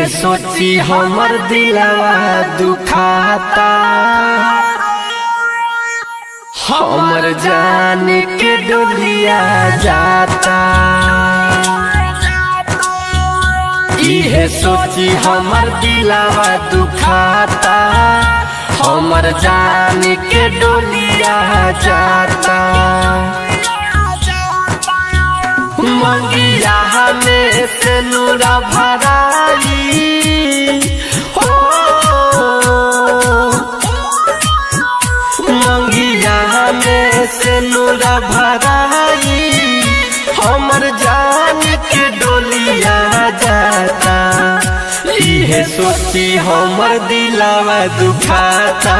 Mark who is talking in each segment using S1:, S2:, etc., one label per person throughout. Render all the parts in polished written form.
S1: इहे सोची हमर दिलवा दुखाता, हमर जान के डोलिया जाता। इहे सोची हमर दिलवा दुखाता, हमर जान के डोलिया जाता। मंगिया में से नूरा भराई हो, मंगिया में से नूरा भराई, हमर जान के डोलिया जाता। इहे सोची हमर दिलवा दुखाता,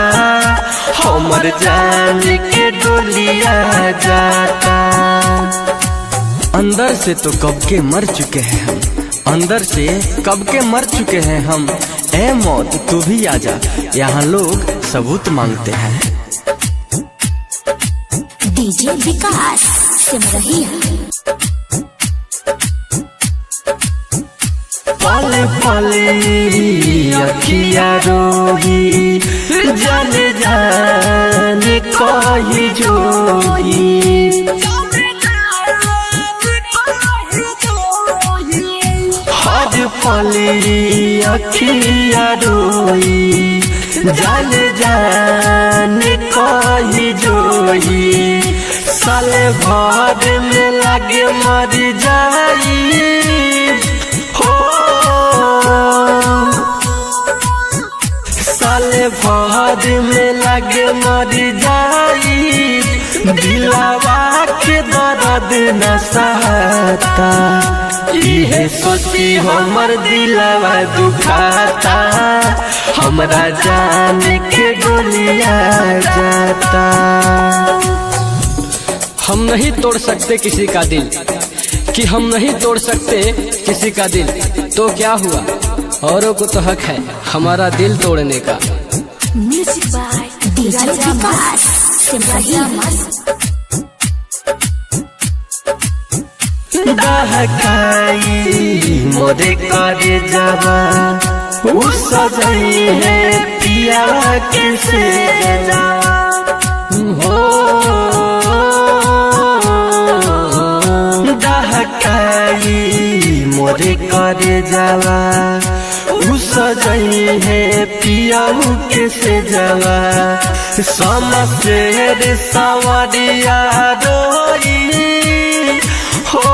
S1: हमर जान के डोलिया जाता।
S2: अंदर से तो कब के मर चुके हैं हम, अंदर से कब के मर चुके हैं हम। ए मौत तू भी आजा, यहाँ लोग सबूत मांगते हैं।
S3: डीजे विकास सिमरहिया।
S1: पल पल अखिया रोही, जान जान कही जोगी। हर पल अखिया रोही, जान जान कही जोगी। साल भर में लगे मर जाई हो, साल भर में लगे मर जाई। दिलवा के दर्द न सहता, इहे सोची हमर दिलवा दुखाता, हमरा जान के डोलिया जाता।
S2: हम नहीं तोड़ सकते किसी का दिल, कि हम नहीं तोड़ सकते किसी का दिल, तो क्या हुआ औरों को तो हक है हमारा दिल तोड़ने का।
S3: म्यूजिक बाय डीजे विकास सिमरहिया।
S1: दहकाई मोरे करे जावा, उ सजाई है पिया के से हो। दहकाई मोरे करे जावा, उ सजाई है पिया के से जावा। समशेर सवरिया रोई हो,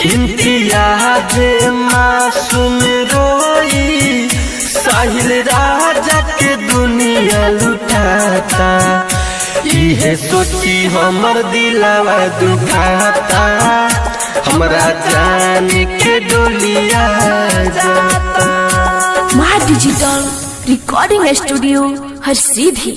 S1: इम्तियाज मासूम रोई। साहिल राजा के दुनिया लुटाता, इहे सोची हमर दिलवा दुखाता, हमरा जान के डोलिया जाता।
S3: माँ डिजिटल रिकॉर्डिंग स्टूडियो हर सीधी।